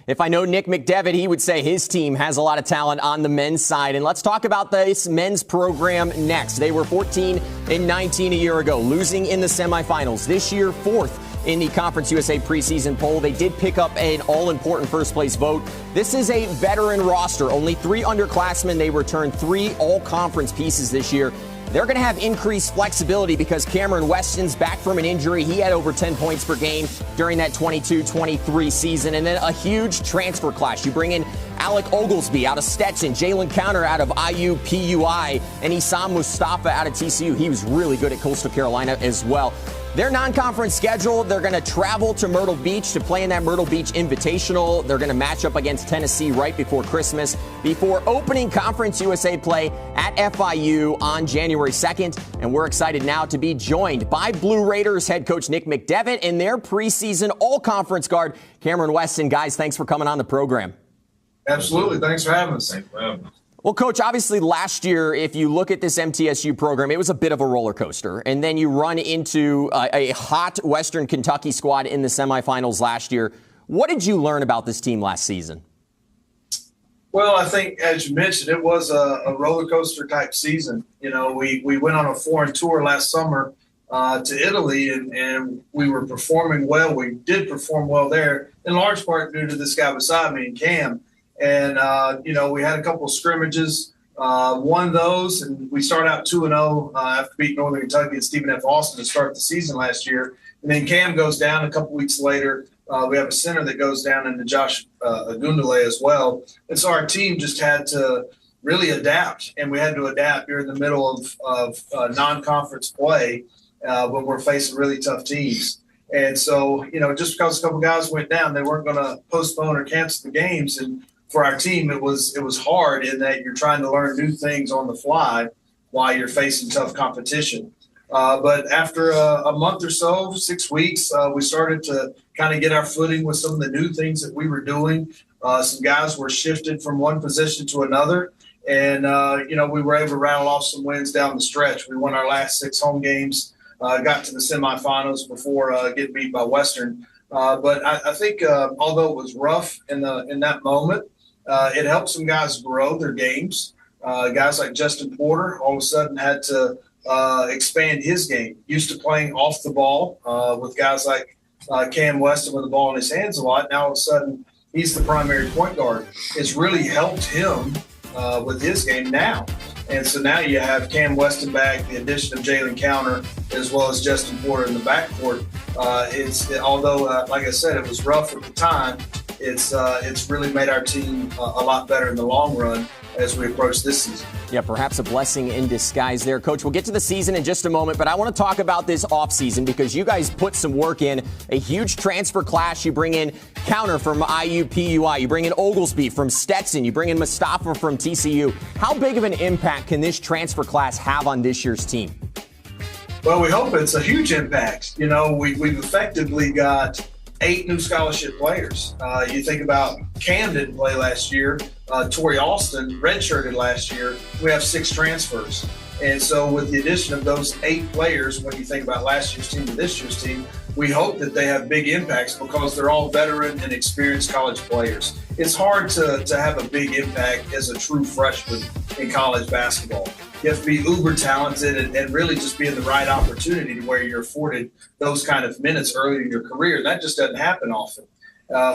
If I know Nick McDevitt, he would say his team has a lot of talent on the men's side. And let's talk about this men's program next. They were 14-19 a year ago, losing in the semifinals. This year, fourth in the Conference USA preseason poll. They did pick up an all-important first-place vote. This is a veteran roster. Only 3 underclassmen. They returned 3 all-conference pieces this year. They're going to have increased flexibility because Cameron Weston's back from an injury. He had over 10 points per game during that 22-23 season. And then a huge transfer class. You bring in Alec Oglesby out of Stetson, Jalen Counter out of IUPUI, and Issam Mustafa out of TCU. He was really good at Coastal Carolina as well. Their non-conference schedule, they're going to travel to Myrtle Beach to play in that Myrtle Beach Invitational. They're going to match up against Tennessee right before Christmas, before opening Conference USA play at FIU on January 2nd. And we're excited now to be joined by Blue Raiders head coach Nick McDevitt and their preseason all-conference guard, Cameron Weston. Guys, thanks for coming on the program. Absolutely. Thanks for having us. Well, Coach, obviously last year, if you look at this MTSU program, it was a bit of a roller coaster. And then you run into a hot Western Kentucky squad in the semifinals last year. What did you learn about this team last season? Well, I think, as you mentioned, it was a roller coaster type season. You know, we went on a foreign tour last summer to Italy, and we were performing well. We did perform well there, in large part due to this guy beside me, Cam. And, we had a couple of scrimmages, won those, and we started out 2-0 after beating Northern Kentucky and Stephen F. Austin to start the season last year. And then Cam goes down a couple weeks later. We have a center that goes down into Josh Agundale as well. And so our team just had to really adapt, and we had to adapt during the middle of non-conference play when we're facing really tough teams. And so, just because a couple guys went down, they weren't going to postpone or cancel the games. And for our team, it was hard in that you're trying to learn new things on the fly while you're facing tough competition. But after a month or so, 6 weeks, we started to kind of get our footing with some of the new things that we were doing. Some guys were shifted from one position to another. And, we were able to rattle off some wins down the stretch. We won our last 6 home games, got to the semifinals before getting beat by Western. But I think although it was rough in that moment, it helped some guys grow their games. Guys like Justin Porter all of a sudden had to expand his game. Used to playing off the ball with guys like Cam Weston with the ball in his hands a lot. Now all of a sudden he's the primary point guard. It's really helped him with his game now. And so now you have Cam Weston back, the addition of Jalen Counter, as well as Justin Porter in the backcourt. Although, like I said, it was rough at the time, it's really made our team a lot better in the long run as we approach this season. Yeah, perhaps a blessing in disguise there. Coach, we'll get to the season in just a moment, but I want to talk about this offseason because you guys put some work in. A huge transfer class. You bring in Counter from IUPUI. You bring in Oglesby from Stetson. You bring in Mustafa from TCU. How big of an impact can this transfer class have on this year's team? Well, we hope it's a huge impact. We've effectively got 8 new scholarship players. You think about Cam didn't play last year. Torrey Austin redshirted last year. We have 6 transfers. And so with the addition of those 8 players, when you think about last year's team to this year's team, we hope that they have big impacts because they're all veteran and experienced college players. It's hard to have a big impact as a true freshman in college basketball. You have to be uber talented and really just be in the right opportunity to where you're afforded those kind of minutes early in your career. That just doesn't happen often.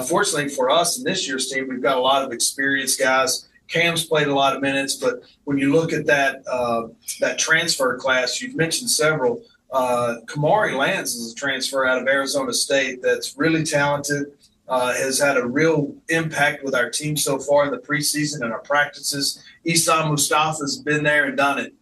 Fortunately for us in this year's team, we've got a lot of experienced guys. Cam's played a lot of minutes, but when you look at that transfer class, you've mentioned several. Kamari Lance is a transfer out of Arizona State that's really talented, has had a real impact with our team so far in the preseason and our practices. Issam Mustafa's been there and done it.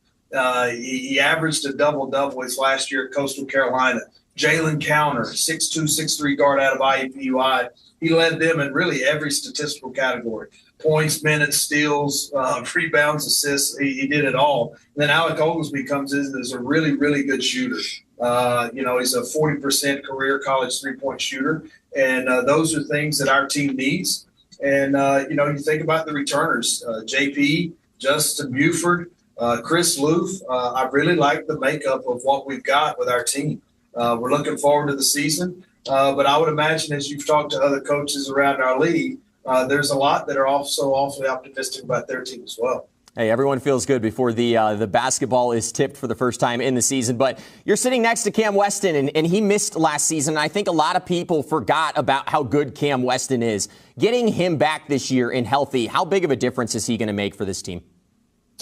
He averaged a double-double his last year at Coastal Carolina. Jalen Counter, 6'2", 6'3" guard out of IUPUI. He led them in really every statistical category. Points, minutes, steals, rebounds, assists. He did it all. And then Alec Oglesby comes in as a really, really good shooter. He's a 40% career college three-point shooter. And those are things that our team needs. And, you think about the returners, JP, Justin Buford, Chris Loof. I really like the makeup of what we've got with our team. We're looking forward to the season. But I would imagine as you've talked to other coaches around our league, there's a lot that are also awfully optimistic about their team as well. Hey, everyone feels good before the basketball is tipped for the first time in the season. But you're sitting next to Cam Weston, and he missed last season. I think a lot of people forgot about how good Cam Weston is. Getting him back this year and healthy, how big of a difference is he going to make for this team?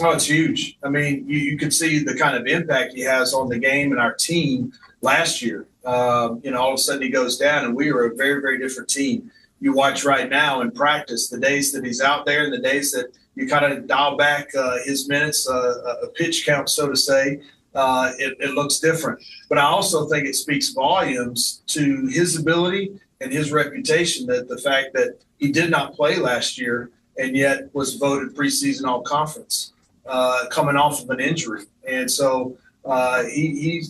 Oh, it's huge. I mean, you could see the kind of impact he has on the game and our team last year. All of a sudden he goes down, and we were a very, very different team. You watch right now in practice, the days that he's out there and the days that you kind of dial back his minutes, a pitch count, so to say, it looks different. But I also think it speaks volumes to his ability and his reputation, that the fact that he did not play last year and yet was voted preseason all-conference coming off of an injury. And so he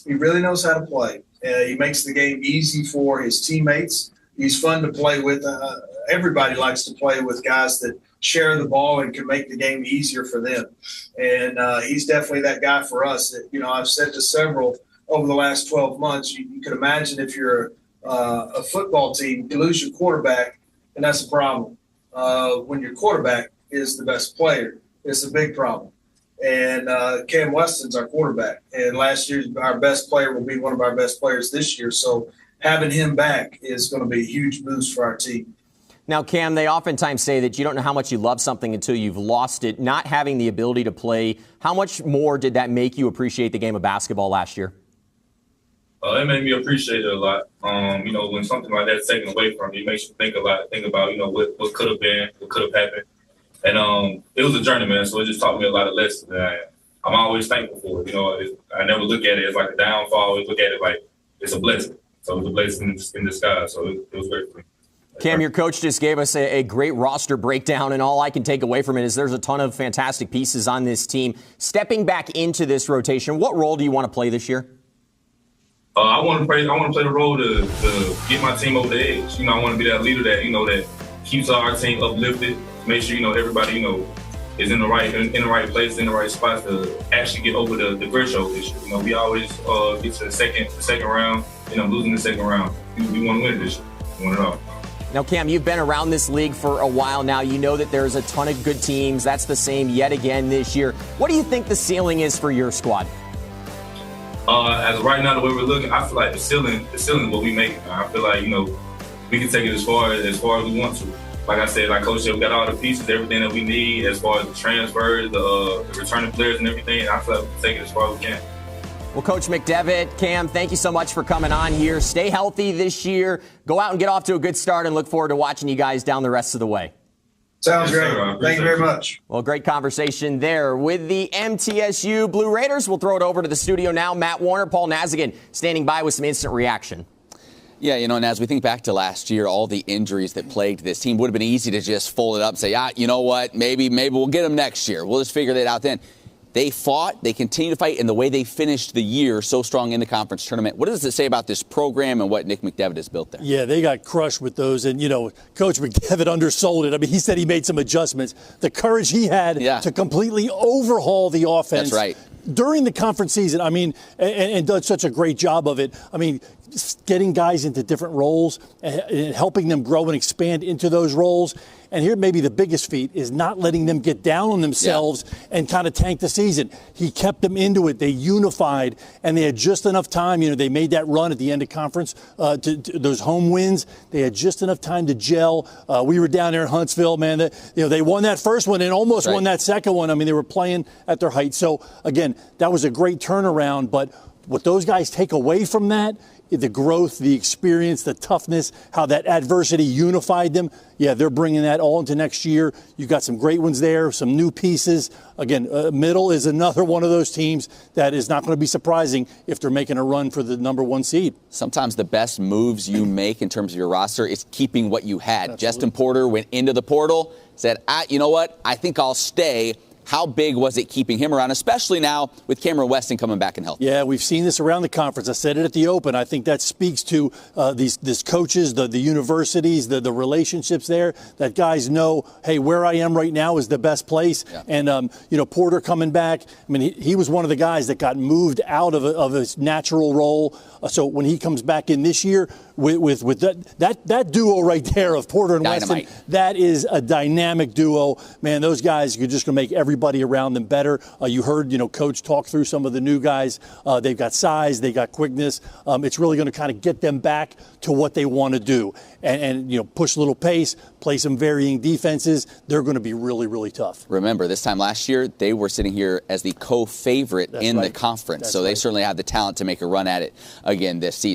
really knows how to play. He makes the game easy for his teammates. He's fun to play with. Everybody likes to play with guys that share the ball and can make the game easier for them. And he's definitely that guy for us. I've said to several over the last 12 months, you can imagine if you're a football team, you lose your quarterback, and that's a problem. When your quarterback is the best player, it's a big problem. And Cam Weston's our quarterback. And last year, our best player will be one of our best players this year. So having him back is going to be a huge boost for our team. Now, Cam, they oftentimes say that you don't know how much you love something until you've lost it. Not having the ability to play, how much more did that make you appreciate the game of basketball last year? It made me appreciate it a lot. When something like that's taken away from you, it makes you think a lot. Think about, what could have been, what could have happened. And it was a journey, man, so it just taught me a lot of lessons. And I'm always thankful for it. I never look at it as like a downfall. I always look at it like it's a blessing. So it was a blessing in disguise. So it was great for me. Cam, your coach just gave us a great roster breakdown, and all I can take away from it is there's a ton of fantastic pieces on this team. Stepping back into this rotation, what role do you want to play this year? I want to play the role to get my team over the edge. I want to be that leader that that keeps our team uplifted. Make sure everybody is in the right place, in the right spot to actually get over the threshold this year. We always get to the second round, losing the second round. We want to win this year. We want it all. Now, Cam, you've been around this league for a while now. You know that there's a ton of good teams. That's the same yet again this year. What do you think the ceiling is for your squad? As of right now, the way we're looking, I feel like the ceiling is what we make. I feel like, we can take it as far as we want to. Like I said, like Coach said, we got all the pieces, everything that we need as far as the transfers, the returning players and everything. And I feel like we can take it as far as we can. Well, Coach McDevitt, Cam, thank you so much for coming on here. Stay healthy this year. Go out and get off to a good start, and look forward to watching you guys down the rest of the way. Sounds great. Thank you very much. Well, great conversation there with the MTSU Blue Raiders. We'll throw it over to the studio now. Matt Warner, Paul Nazigan standing by with some instant reaction. Yeah, and as we think back to last year, all the injuries that plagued this team, would have been easy to just fold it up and say, you know what, maybe we'll get them next year. We'll just figure that out then. They fought, they continue to fight, and the way they finished the year so strong in the conference tournament. What does it say about this program and what Nick McDevitt has built there? Yeah, they got crushed with those, and, Coach McDevitt undersold it. I mean, he said he made some adjustments. The courage he had to completely overhaul the offense. That's right. During the conference season, I mean, and did such a great job of it. I mean, getting guys into different roles and helping them grow and expand into those roles. And here maybe the biggest feat is not letting them get down on themselves and kind of tank the season. He kept them into it. They unified, and they had just enough time. They made that run at the end of conference to those home wins. They had just enough time to gel. We were down there in Huntsville, man. They won that first one and almost won that second one. I mean, they were playing at their height. So, again, that was a great turnaround. But what those guys take away from that, the growth, the experience, the toughness, how that adversity unified them. Yeah, they're bringing that all into next year. You've got some great ones there, some new pieces. Again, Middle is another one of those teams that is not going to be surprising if they're making a run for the number one seed. Sometimes the best moves you make in terms of your roster is keeping what you had. Absolutely. Justin Porter went into the portal, said, you know what, I think I'll stay. How big was it keeping him around, especially now with Cameron Weston coming back and healthy? Yeah, we've seen this around the conference. I said it at the Open. I think that speaks to these coaches, the universities, the relationships there, that guys know, hey, where I am right now is the best place. Yeah. And, Porter coming back, I mean, he was one of the guys that got moved out of his natural role. So when he comes back in this year with that duo right there of Porter and Dynamite. Weston, that is a dynamic duo. Man, those guys are just going to make everybody around them better. You heard, Coach talk through some of the new guys. They've got size, they got quickness. It's really going to kind of get them back to what they want to do. And push a little pace, play some varying defenses. They're going to be really, really tough. Remember, this time last year, they were sitting here as the co-favorite in the conference. That's so they certainly have the talent to make a run at it again this season.